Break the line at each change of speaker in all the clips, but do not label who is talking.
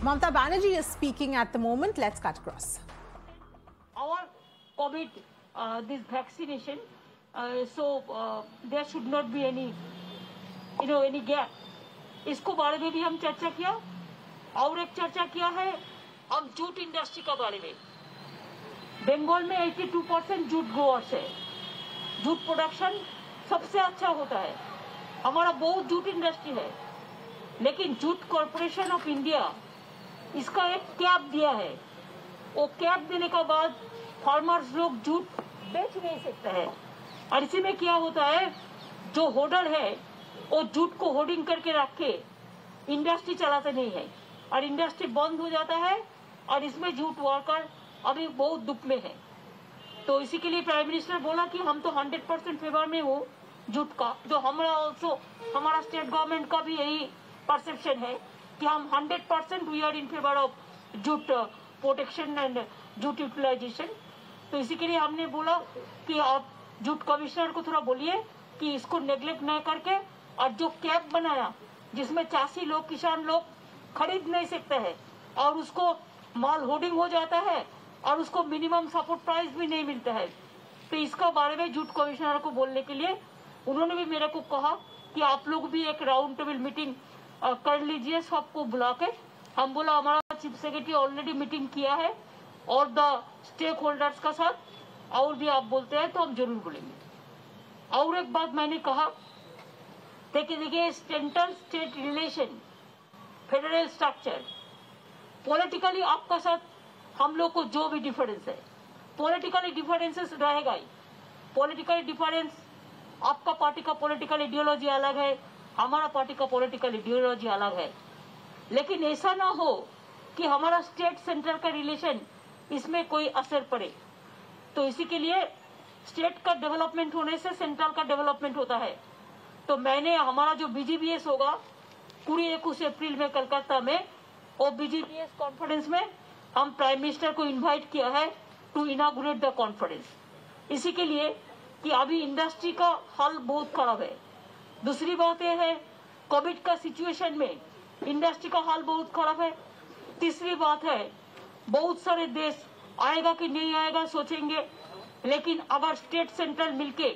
Mamata Banerjee is speaking at the moment. Let's cut across.
Our COVID, this vaccination, there should not be any, any gap. इसको बारे में भी हम चर्चा किया और एक चर्चा किया है हम जूट इंडस्ट्री का बारे में। बंगाल में 82% जूट ग्रोअर्स है, जूट प्रोडक्शन सबसे अच्छा होता है, हमारा बहुत जूट इंडस्ट्री है, लेकिन जूट कॉर्पोरेशन ऑफ इंडिया इसका एक कैप दिया है। वो कैप देने के बाद फार्मर्स लोग जूट बेच नहीं सकते हैं और इसी में क्या होता है, जो होल्डर है वो जूट को होल्डिंग करके रख के इंडस्ट्री चलाते नहीं है और इंडस्ट्री बंद हो जाता है और इसमें जूट वर्कर अभी बहुत दुख में है। तो इसी के लिए प्राइम मिनिस्टर बोला कि हम तो 100% फेवर में हो जूट का, जो हमारा स्टेट गवर्नमेंट का भी यही परसेप्शन है कि हम 100% we are in favour of jute protection and jute utilisation. तो इसी के लिए हमने बोला कि आप जूट कमिश्नर को थोड़ा बोलिए कि इसको नेग्लेक्ट न करके, और जो कैप बनाया जिसमें चासी लोग, किसान लोग खरीद नहीं सकते हैं और उसको माल होर्डिंग हो जाता है और उसको मिनिमम सपोर्ट प्राइस भी नहीं मिलता है। तो इसका बारे में जूट कमिश्नर को बोलने के लिए उन्होंने भी मेरे को कहा कि आप लोग भी एक राउंड टेबल मीटिंग कर लीजिए सबको बुला के। हम बोला हमारा चीफ सेक्रेटरी ऑलरेडी मीटिंग किया है और द स्टेक होल्डर्स का साथ, और भी आप बोलते हैं तो हम जरूर बोलेंगे। और एक बात मैंने कहा, देखिए central state relation, federal structure, politically आपका साथ हम लोग को जो भी डिफरेंस है, पॉलिटिकली डिफरेंसेस रहेगा ही। पॉलिटिकल डिफरेंस, आपका पार्टी का पॉलिटिकल आइडियोलॉजी अलग है, हमारा पार्टी का पॉलिटिकल आइडियोलॉजी अलग है, लेकिन ऐसा ना हो कि हमारा स्टेट सेंटर का रिलेशन इसमें कोई असर पड़े। तो इसी के लिए स्टेट का डेवलपमेंट होने से सेंट्रल का डेवलपमेंट होता है। तो मैंने हमारा जो BGBS होगा 21 अप्रैल में कलकत्ता में, और BGBS कॉन्फ्रेंस में हम प्राइम मिनिस्टर को इनवाइट किया है टू इनागुरेट द कॉन्फ्रेंस। इसी के लिए कि अभी इंडस्ट्री का हाल बहुत खराब है। दूसरी बात यह है, कोविड का सिचुएशन में इंडस्ट्री का हाल बहुत खराब है। तीसरी बात है, बहुत सारे देश आएगा कि नहीं आएगा सोचेंगे, लेकिन अगर स्टेट सेंट्रल मिलके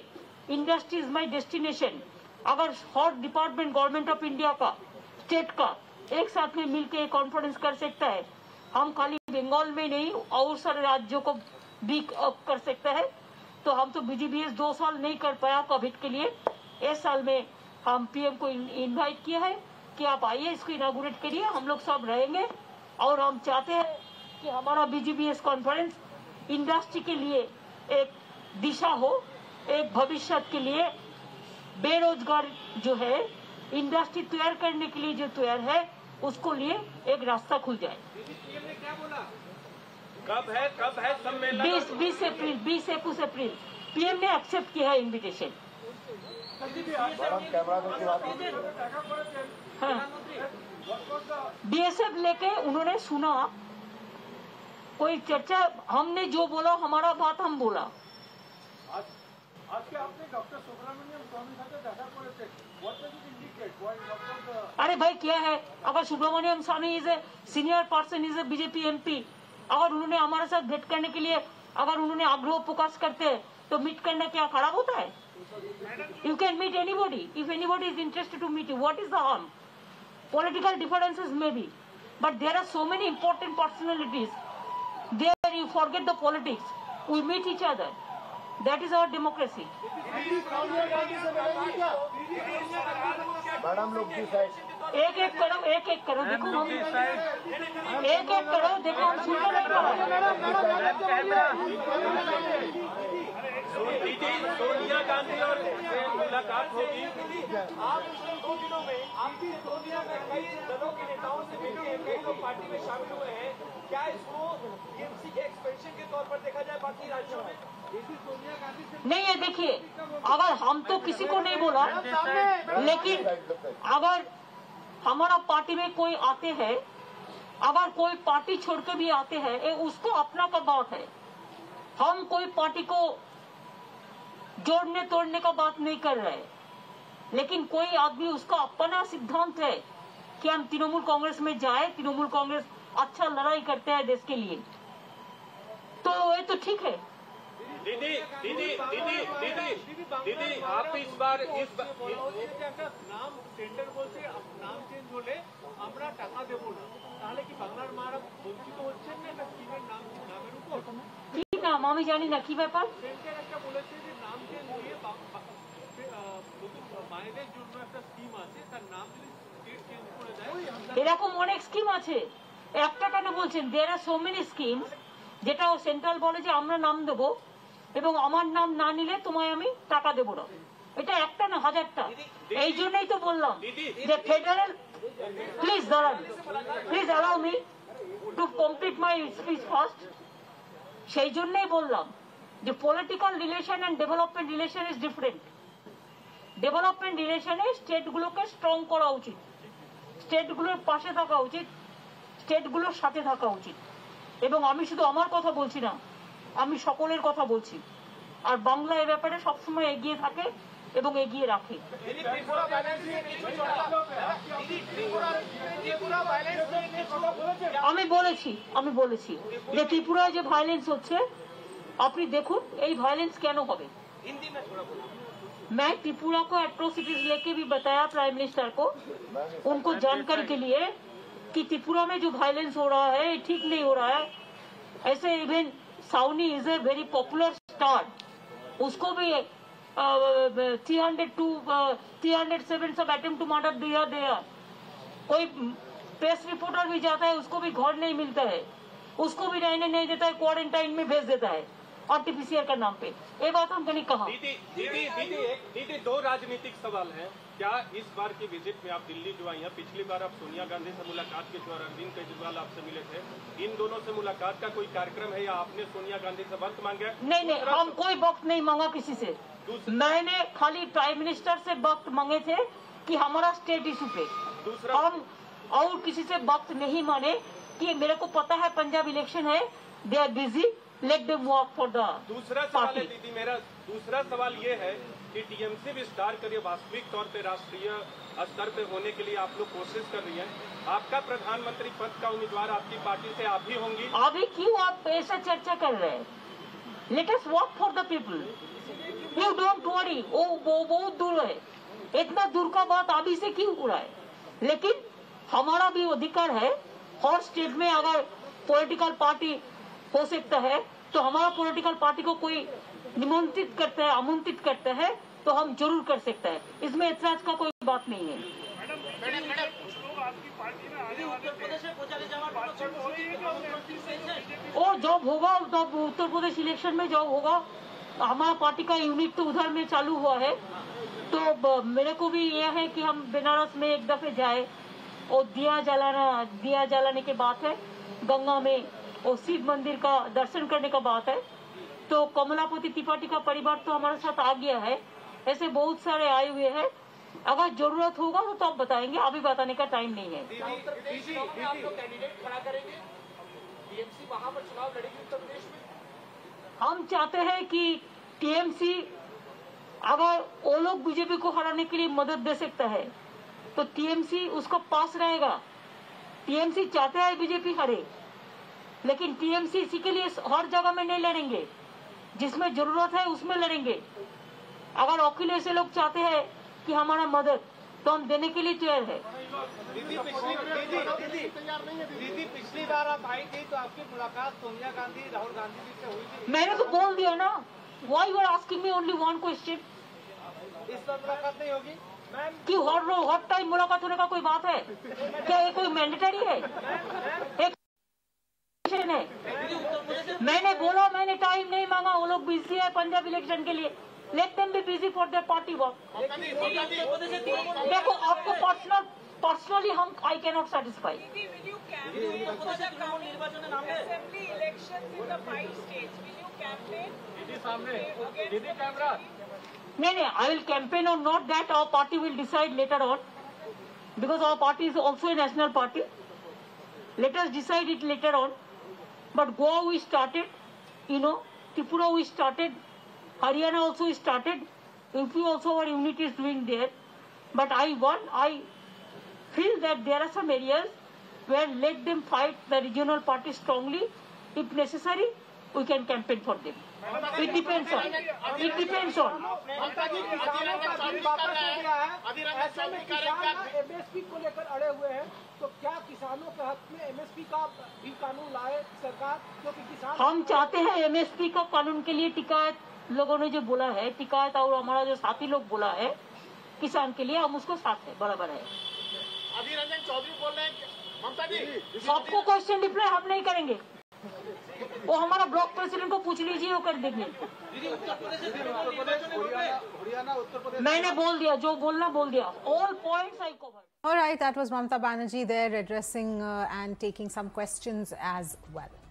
इंडस्ट्री इज माई डेस्टिनेशन, अगर हर डिपार्टमेंट गवर्नमेंट ऑफ इंडिया का, स्टेट का एक साथ में मिलके कॉन्फ्रेंस कर सकता है, हम खाली बंगाल में नहीं और सारे राज्यों को भी कर सकते हैं। तो हम तो BGBS 2 साल नहीं कर पाया कोविड के लिए, इस साल में हम PM को इनवाइट किया है कि आप आइए, इसको इनागुरेट करिए, हम लोग सब रहेंगे। और हम चाहते हैं कि हमारा BGBS कॉन्फ्रेंस इंडस्ट्री के लिए एक दिशा हो, एक भविष्य के लिए, बेरोजगार जो है इंडस्ट्री तैयार करने के लिए जो तैयार है उसको लिए एक रास्ता खुल जाए।
कब है सम्मेलन?
20 अप्रैल PM ने एक्सेप्ट किया है इनविटेशन। हाँ, DSF लेके उन्होंने सुना, कोई चर्चा, हमने जो बोला हमारा बात हम बोला। अरे भाई क्या है, अगर Subramanian Swamy is a senior person, is a BJP MP, अगर उन्होंने हमारे साथ भेंट करने के लिए अगर उन्होंने आग्रह प्रकाश करते हैं तो मीट करना क्या खराब होता है? You can meet anybody if anybody is interested to meet you, what is the harm? Political differences maybe, but there are so many important personalities. There you forget the politics. We meet each other. That is our democracy.
Madam लोग की side
एक एक करो देखो हम एक करो देखो, हम सुनने नहीं पा
सोनिया गांधी और मुलाकात होगी।
आप 2 दिनों में आपकी सोनिया में कई दलों के नेताओं से मिले हैं, कई लोग पार्टी में शामिल हुए हैं, क्या इसको TMC के एक्सपेंशन के तौर पर देखा जाए बाकी राज्यों में?
नहीं है। देखिए, अगर हम तो किसी को नहीं बोला, लेकिन अगर हमारा पार्टी में कोई आते हैं, अगर कोई पार्टी छोड़ के भी आते हैं, उसको अपना का बात है। हम कोई पार्टी को जोड़ने तोड़ने का बात नहीं कर रहे, लेकिन कोई आदमी उसका अपना सिद्धांत है कि हम तृणमूल कांग्रेस में जाए, तृणमूल कांग्रेस अच्छा लड़ाई करते हैं देश के लिए, तो ये तो ठीक है।
दीदी दीदी दीदी दीदी दीदी आप इस बार
নাম টেন্ডার বলছে নাম চেঞ্জ হলে আমরা টাকা দেব না, তাহলে কি বাংলার মারা বঞ্চিত হচ্ছেন না একটা স্কিমের নামের উপর?
কি নাম আমি জানি না, কি ব্যাপার?
সেন্টার একটা বলেছে যে নাম চেঞ্জ হয়ে নতুন মায়েদের জন্য একটা স্কিম আছে, তার নাম যদি স্টেট চেঞ্জ করে দেয়।
এরকম অনেক স্কিম আছে, একটা কেন বলছেন? দেয়ার আর সো মেনি স্কিমস, যেটা ও সেন্ট্রাল বলে যে আমরা নাম দেবো এবং আমার নাম না নিলে তোমায় আমি টাকা দেবো না। এটা একটা না, হাজারটা। এই জন্যই তো বললাম যে ফেডারেল, প্লিজ দাঁড়ান, please allow me to complete my speech first. সেই জন্যই বললাম যে political relation and development relation is different. Development রিলেশনে স্টেটগুলোকে স্ট্রং করা উচিত, স্টেটগুলোর পাশে থাকা উচিত, স্টেটগুলোর সাথে থাকা উচিত। এবং আমি শুধু আমার কথা বলছি না, আমি সকলের কথা বলছি। আর বাংলা এ ব্যাপারে সবসময় এগিয়ে থাকে এবং এগিয়ে রাখে। আমি বলেছি যে ত্রিপুরায় যে ভায়োলেন্স হচ্ছে, আপনি দেখুন এই ভায়োলেন্स কেন হবে। मैं त्रिपुरा को एट्रोसिटीज लेके भी बताया प्राइम मिनिस्टर को, उनको जानकारी के लिए कि त्रिपुरा में जो वायलेंस हो रहा है ठीक नहीं हो रहा है। ऐसे even Sunny is a very popular star, उसको भी 307 सब अटेम्प्ट टू मर्डर दिया। कोई प्रेस रिपोर्टर भी जाता है, उसको भी घर नहीं मिलता है, उसको भी रहने नहीं देता है, क्वारंटाइन में भेज देता है आरटीपीसीआर का नाम पे। ये बात हमने नहीं कहा।
दीदी दो राजनीतिक सवाल हैं। क्या इस बार की विजिट में आप दिल्ली जो आई हैं, पिछली बार आप सोनिया गांधी से मुलाकात की थी और अरविंद केजरीवाल आपसे मिले थे, इन दोनों से मुलाकात का कोई कार्यक्रम है या आपने सोनिया गांधी से वक्त मांगा?
नहीं, हम कोई वक्त नहीं मांगा किसी से। मैंने खाली प्राइम मिनिस्टर से वक्त मांगे थे कि हमारा स्टेट इशू पे। हम और किसी से वक्त नहीं माने कि मेरे को पता है पंजाब इलेक्शन है, they are busy, let them work for the.
दूसरा सवाल है दीदी, मेरा दूसरा सवाल ये है कि टीएमसी विस्तार करिए, वास्तविक तौर पे राष्ट्रीय स्तर पे होने के लिए आप लोग कोशिश कर रही हैं। आपका प्रधानमंत्री पद का उम्मीदवार आपकी पार्टी से आप ही होंगी?
अभी क्यों आप ऐसा चर्चा कर रहे हैं? Let us work for the people, you don't worry. वो बहुत दूर है, इतना दूर का बात अभी से क्यों हो रहा है? लेकिन हमारा भी अधिकार है, हर स्टेट में अगर पॉलिटिकल पार्टी हो सकता है तो हमारा पॉलिटिकल पार्टी को कोई निमंत्रित करता है, आमंत्रित करता है तो हम जरूर कर सकते हैं, इसमें ऐतराज का कोई बात नहीं है। और जब होगा तब उत्तर प्रदेश इलेक्शन में जब होगा, हमारा पार्टी का यूनिट तो उधर में चालू हुआ है, तो मेरे को भी यह है कि हम बनारस में एक दफे जाए और दिया जलाने की बात है, गंगा में और शिव मंदिर का दर्शन करने का बात है। तो कमलापति त्रिपाठी का परिवार तो हमारे साथ आ गया है, ऐसे बहुत सारे आए हुए हैं। अगर जरूरत होगा तो तब बताएंगे, अभी बताने का टाइम नहीं है। हम चाहते हैं कि टीएमसी अगर वो लोग बीजेपी को हराने के लिए मदद दे सकता है तो टीएमसी उसका पास रहेगा। टीएमसी चाहते हैं बीजेपी हारे, लेकिन टीएमसी इसी के लिए हर जगह में नहीं लड़ेंगे, जिसमें जरूरत है उसमें लड़ेंगे। अगर अखिलेश लोग चाहते हैं कि हमारा मदद, तो हम देने के लिए तैयार है।
दीदी पिछली बार आप आई थी तो आपकी मुलाकात सोनिया गांधी राहुल गांधी जी से हुई थी।
मैंने तो बोल दिया ना, why you are asking me only one question?
इस बार मुलाकात नहीं होगी
कि हर टाइम मुलाकात होने का कोई बात है क्या? ये कोई मैंडेटरी है? एक है। मैंने बोला, मैंने टाइम नहीं मांगा, वो लोग बिजी है पंजाब इलेक्शन के लिए, let them be busy for their party work. देखो आपको पर्सनली हम आई कैन नॉट सेटिस्फाई। नहीं, आई विल कैंपेन और not that our party will decide later on, because our party is also a national party. Let us decide it later on. But Goa we started, Tripura we started, Haryana also started, UP also our unit is doing there. But I feel that there are some areas where let them fight the regional parties strongly. If necessary, we can campaign for them. It depends on. It depends on.
MSP को लेकर अड़े हुए हैं, तो क्या किसानों के हक में एमएसपी का भी कानून लाए सरकार, क्योंकि किसान
हम चाहते हैं एमएसपी का कानून के लिए टिकायत लोगों ने जो बोला है, टिकायत और हमारा जो साथी लोग बोला है किसान के लिए, हम उसको साथ है, बराबर है।
अधीर रंजन चौधरी बोल रहे हैं ममता जी
सबको क्वेश्चन रिप्लाई हम नहीं करेंगे, वो हमारा ब्लॉक प्रेसिडेंट को पूछ लीजिए, वो कर देंगे। मैंने बोल दिया, जो बोलना बोल दिया, all points I covered.
All right, that was Mamata Banerjee there addressing and taking some questions as well.